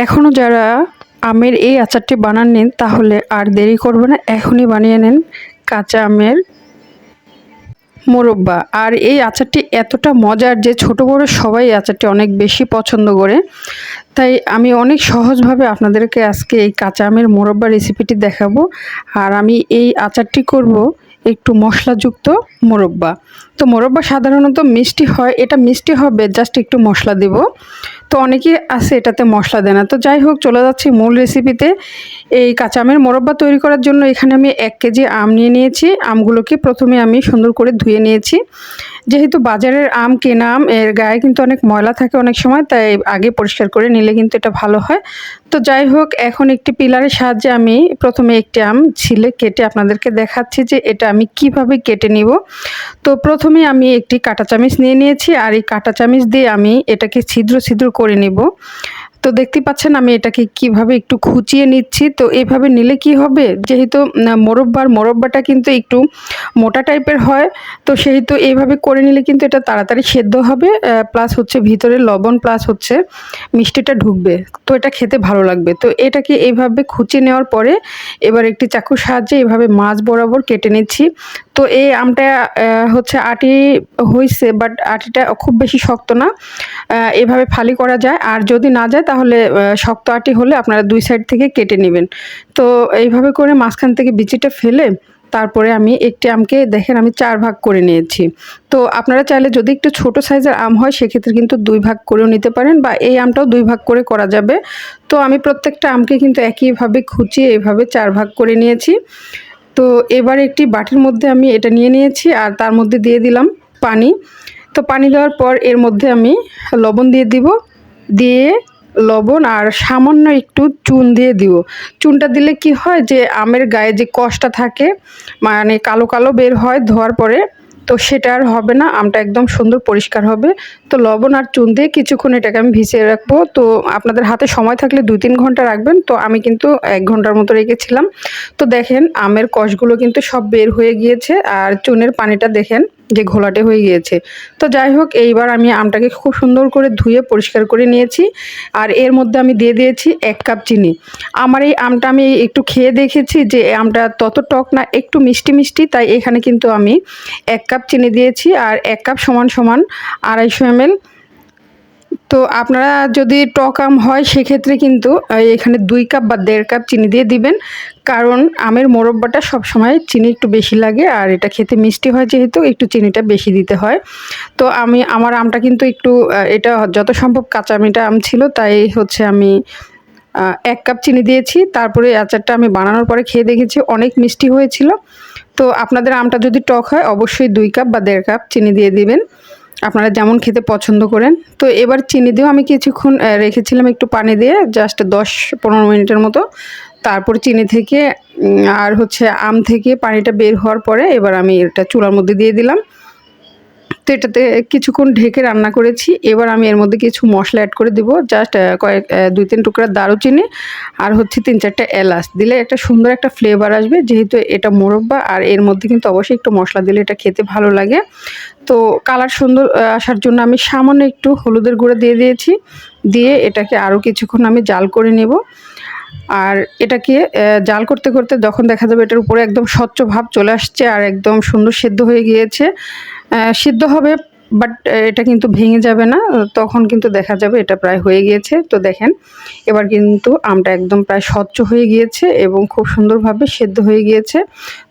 এখনও যারা আমের এই আচারটি বানাননি তাহলে আর দেরি করবে না, এখনই বানিয়ে নেন কাঁচা আমের মোরব্বা। আর এই আচারটি এতটা মজার যে ছোট বড় সবাই এই আচারটি অনেক বেশি পছন্দ করে। তাই আমি অনেক সহজভাবে আপনাদেরকে আজকে এই কাঁচা আমের মোরব্বা রেসিপিটি দেখাবো। আর আমি এই আচারটি করব একটু মশলাযুক্ত মোরব্বা। তো মোরব্বা সাধারণত মিষ্টি হয়, এটা মিষ্টি হবে জাস্ট একটু মশলা দেব। তো অনেকে আছে এটাতে মশলা দেয় না। তো যাই হোক, চলে যাচ্ছি মূল রেসিপিতে। এই কাঁচা আমের মোরব্বা তৈরি করার জন্য এখানে আমি 1 কেজি আম নিয়ে নিয়েছি। আমগুলোকে প্রথমে আমি সুন্দর করে ধুয়ে নিয়েছি। যেহেতু বাজারের আম, কেনা আম, এর গায়ে কিন্তু অনেক ময়লা থাকে অনেক সময়, তাই আগে পরিষ্কার করে নিলে কিন্তু এটা ভালো হয়। তো যাই হোক, এখন একটি পিলারের সাহায্যে আমি প্রথমে একটি আম ছিলে কেটে আপনাদেরকে দেখাচ্ছি যে এটা আমি কিভাবে কেটে নিব। তো প্রথমে আমি একটি কাঁটা চামচ নিয়ে নিয়েছি, আর এই কাঁটা চামচ দিয়ে আমি এটাকে ছিদ্র ছিদ্র করে নিব। তো দেখতে পাচ্ছেন আমি এটাকে কিভাবে একটু খুঁচিয়ে নিচ্ছি। তো এভাবে নিলে কি হবে, যেহেতু মোরব্বাটা কিন্তু একটু মোটা টাইপের হয়, তো সেহেতু এইভাবে করে নিলে কিন্তু এটা তাড়াতাড়ি সেদ্ধ হবে, প্লাস হচ্ছে ভিতরে লবণ প্লাস হচ্ছে মিষ্টিটা ঢুকবে, তো এটা খেতে ভালো লাগবে। তো এটাকে এইভাবে খুঁচিয়ে নেওয়ার পরে এবার একটি চাকুর সাহায্যে এভাবে মাঝ বরাবর কেটে নিচ্ছি। তো এই আমটা হচ্ছে আটি হয়েছে, বাট আটিটা খুব বেশি শক্ত না, এভাবে ফালি করা যায়। আর যদি না যায় তাহলে শক্ত আটি হলে আপনারা 2 সাইড থেকে কেটে নেবেন। তো এইভাবে করে মাঝখান থেকে বিচিটা ফেলে তারপরে আমি একটি আমকে দেখেন আমি 4 ভাগ করে নিয়েছি। তো আপনারা চাইলে যদি একটু ছোট সাইজের আম হয় সেক্ষেত্রে কিন্তু 2 ভাগ করেও নিতে পারেন, বা এই আমটাও 2 ভাগ করে করা যাবে। তো আমি প্রত্যেকটা আমকে কিন্তু একইভাবে খুঁচিয়ে এভাবে 4 ভাগ করে নিয়েছি। তো এবার একটি বাটির মধ্যে আমি এটা নিয়ে নিয়েছি, আর তার মধ্যে দিয়ে দিলাম পানি। তো পানি দেওয়ার পর এর মধ্যে আমি লবণ দিয়ে দিব, দিয়ে লবণ আর সামান্য একটু চুন দিয়ে দিব। চুনটা দিলে কি হয় যে আমের গায়ে যে কষটা থাকে, মানে কালো কালো বের হয় ধোয়ার পরে, তো সেটা আর হবে না, আমটা একদম সুন্দর পরিষ্কার হবে। তো লবণ আর চুন দিয়ে কিছুক্ষণ এটাকে আমি ভিজিয়ে রাখবো। তো আপনাদের হাতে সময় থাকলে 2-3 ঘন্টা রাখবেন, তো আমি কিন্তু 1 ঘন্টার মতো রেখেছিলাম। তো দেখেন আমের কষগুলো কিন্তু সব বের হয়ে গিয়েছে, আর চুনের পানিটা দেখেন যে ঘোলাটে হয়ে গিয়েছে। তো যাই হোক, এইবার আমি আমটাকে খুব সুন্দর করে ধুয়ে পরিষ্কার করে নিয়েছি, আর এর মধ্যে আমি দিয়ে দিয়েছি 1 কাপ চিনি। আমার এই আমটা আমি একটু খেয়ে দেখেছি যে আমটা তত টক না, একটু মিষ্টি মিষ্টি, তাই এখানে কিন্তু আমি 1 কাপ চিনি দিয়েছি। আর 1 কাপ সমান সমান 250 ml। তো আপনারা যদি টক আম হয় সেক্ষেত্রে কিন্তু এখানে 2 কাপ বা 1.5 কাপ চিনি দিয়ে দিবেন, কারণ আমের মোরব্বাটা সবসময় চিনি একটু বেশি লাগে, আর এটা খেতে মিষ্টি হয় যেহেতু একটু চিনিটা বেশি দিতে হয়। তো আমার আমটা কিন্তু একটু এটা যত সম্ভব কাঁচা মিঠা আম ছিল, তাই হচ্ছে আমি 1 কাপ চিনি দিয়েছি। তারপরে আচারটা আমি বানানোর পরে খেয়ে দেখেছি অনেক মিষ্টি হয়েছিল। তো আপনাদের আমটা যদি টক হয় অবশ্যই 2 কাপ বা 1.5 কাপ চিনি দিয়ে দিবেন, আপনারা যেমন খেতে পছন্দ করেন। তো এবার চিনি দিয়েও আমি কিছুক্ষণ রেখেছিলাম একটু পানি দিয়ে, জাস্ট 10-15 মিনিটের মতো। তারপর চিনি থেকে আর হচ্ছে আম থেকে পানিটা বের হওয়ার পরে এবার আমি এটা চুলার মধ্যে দিয়ে দিলাম। তো এটাতে কিছুক্ষণ ঢেকে রান্না করেছি। এবার আমি এর মধ্যে কিছু মশলা অ্যাড করে দিব, জাস্ট 2-3 টুকরা দারুচিনি আর হচ্ছে 3-4টা এলাচ দিলে একটা সুন্দর একটা ফ্লেভার আসবে, যেহেতু এটা মোরব্বা, আর এর মধ্যে কিন্তু অবশ্যই একটু মশলা দিলে এটা খেতে ভালো লাগে। তো কালার সুন্দর আসার জন্য আমি সামান্য একটু হলুদের গুঁড়ো দিয়ে দিয়েছি, দিয়ে এটাকে আরও কিছুক্ষণ আমি জাল করে নেব। আর এটাকে জাল করতে করতে যখন দেখা যাবে এটার উপরে একদম স্বচ্ছ ভাব চলে আসছে আর একদম সুন্দর সেদ্ধ হয়ে গিয়েছে, সিদ্ধ হবে বাট এটা কিন্তু ভেঙে যাবে না, তখন কিন্তু দেখা যাবে এটা প্রায় হয়ে গিয়েছে। তো দেখেন এবার কিন্তু আমটা একদম প্রায় স্বচ্ছ হয়ে গিয়েছে এবং খুব সুন্দরভাবে সেদ্ধ হয়ে গিয়েছে।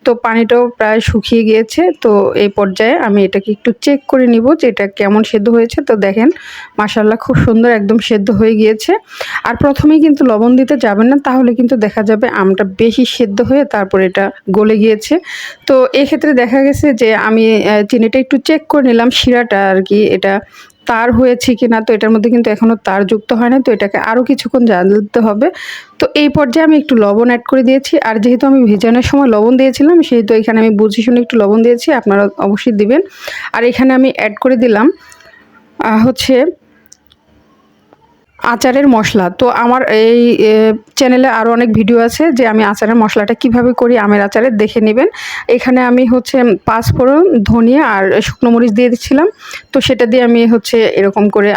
তো পানিটাও প্রায় শুকিয়ে গিয়েছে। তো এই পর্যায়ে আমি এটাকে একটু চেক করে নিব যে এটা কেমন সেদ্ধ হয়েছে। তো দেখেন মাশাআল্লাহ খুব সুন্দর একদম সেদ্ধ হয়ে গিয়েছে। আর প্রথমেই কিন্তু লবণ দিতে যাবেন না, তাহলে কিন্তু দেখা যাবে আমটা বেশি সেদ্ধ হয়ে তারপর এটা গলে গিয়েছে। তো এক্ষেত্রে দেখা গেছে যে আমি চিনিটা একটু চেক করে নিলাম, শিরাটা আর কি এটা তার হয়েছে কিনা। তো এটার মধ্যে কিন্তু এখনও তার যুক্ত হয় না, তো এটাকে আরও কিছুক্ষণ জাল দিতে হবে। তো এই পর্যায়ে আমি একটু লবণ অ্যাড করে দিয়েছি, আর যেহেতু আমি ভেজানোর সময় লবণ দিয়েছিলাম সেহেতু এখানে আমি বুঝে শুনে একটু লবণ দিয়েছি, আপনারা অবশ্যই দিবেন। আর এখানে আমি অ্যাড করে দিলাম হচ্ছে আচারের মশলা। তো আমার এই চ্যানেলে আরও অনেক ভিডিও আছে যে আমি আচারের মশলাটা কিভাবে করি আমের আচারে, দেখে নেবেন। এখানে আমি হচ্ছে পাঁচফোড়ন, ধনিয়া আর শুকনো মরিচ দিয়ে দিচ্ছিলাম। তো সেটা দিয়ে আমি হচ্ছে এরকম করে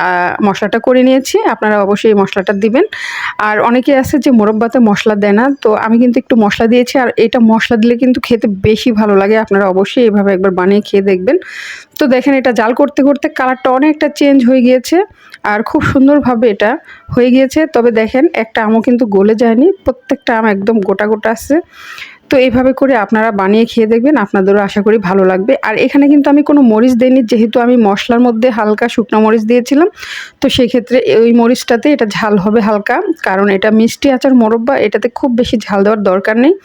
মশলাটা করে নিয়েছি। আপনারা অবশ্যই এই মশলাটা দিবেন। আর অনেকে আছে যে মোরব্বাতে মশলা দেয় না, তো আমি কিন্তু একটু মশলা দিয়েছি। আর এটা মশলা দিলে কিন্তু খেতে বেশি ভালো লাগে। আপনারা অবশ্যই এভাবে একবার বানিয়ে খেয়ে দেখবেন। তো দেখেন এটা জাল করতে করতে কালারটা অনেকটা চেঞ্জ হয়ে গিয়েছে আর খুব সুন্দরভাবে এটা হয়ে গিয়েছে। তবে দেখেন একটা আমও কিন্তু গলে যায়নি, প্রত্যেকটা আম একদম গোটা গোটা আছে। তো এইভাবে করে আপনারা বানিয়ে খেয়ে দেখবেন, আপনাদেরও আশা করি ভালো লাগবে। আর এখানে কিন্তু আমি কোনো মরিচ দিইনি, যেহেতু আমি মশলার মধ্যে হালকা শুকনো মরিচ দিয়েছিলাম। তো সেক্ষেত্রে ওই মরিচটাতে এটা ঝাল হবে হালকা, কারণ এটা মিষ্টি আচার মোরব্বা, এটাতে খুব বেশি ঝাল দেওয়ার দরকার নেই।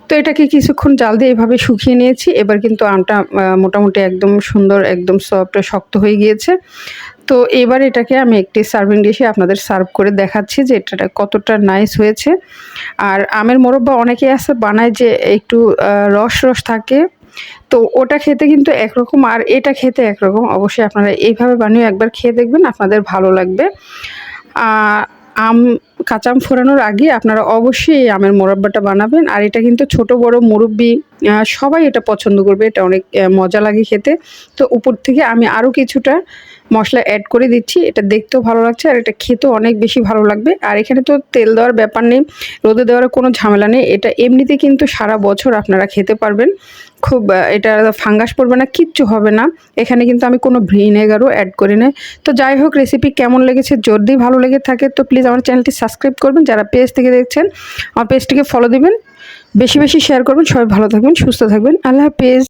তো এটাকে কিছুক্ষণ জাল দিয়ে এভাবে শুকিয়ে নিয়েছি। এবার কিন্তু আমটা মোটামুটি একদম সুন্দর, একদম সফট শক্ত হয়ে গিয়েছে। তো এবার এটাকে আমি একটি সার্ভিং ডিশে আপনাদের সার্ভ করে দেখাচ্ছি যে এটা কতটা নাইস হয়েছে। আর আমের মোরব্বা অনেকে আছে বানায় যে একটু রস রস থাকে, তো ওটা খেতে কিন্তু একরকম আর এটা খেতে একরকম। অবশ্যই আপনারা এইভাবে বানিয়ে একবার খেয়ে দেখবেন, আপনাদের ভালো লাগবে। আম কাঁচা আম ফোড়ানোর আগে আপনারা অবশ্যই এই আমের মোরব্বাটা বানাবেন। আর এটা কিন্তু ছোট বড় মুরব্বি সবাই এটা পছন্দ করবে, এটা অনেক মজা লাগে খেতে। তো উপর থেকে আমি আরও কিছুটা মশলা অ্যাড করে দিচ্ছি, এটা দেখতেও ভালো লাগছে আর এটা খেতেও অনেক বেশি ভালো লাগবে। আর এখানে তো তেল দেওয়ার ব্যাপার নেই, রোদে দেওয়ার কোনো ঝামেলা নেই, এটা এমনিতে কিন্তু সারা বছর আপনারা খেতে পারবেন। খুব এটা ফাঙ্গাস পড়বে না, কিচ্ছু হবে না। এখানে কিন্তু আমি কোনো ভিনেগারও অ্যাড করি না। তো যাই হোক, রেসিপি কেমন লেগেছে, যদি ভালো লেগে থাকে তো প্লিজ আমার চ্যানেলটি সাবস্ক্রাইব করবেন। যারা পেজ থেকে দেখছেন আমার পেজটিকে ফলো দিবেন, বেশি বেশি শেয়ার করবেন। সবাই ভালো থাকবেন, সুস্থ থাকবেন। আল্লাহ হাফেজ।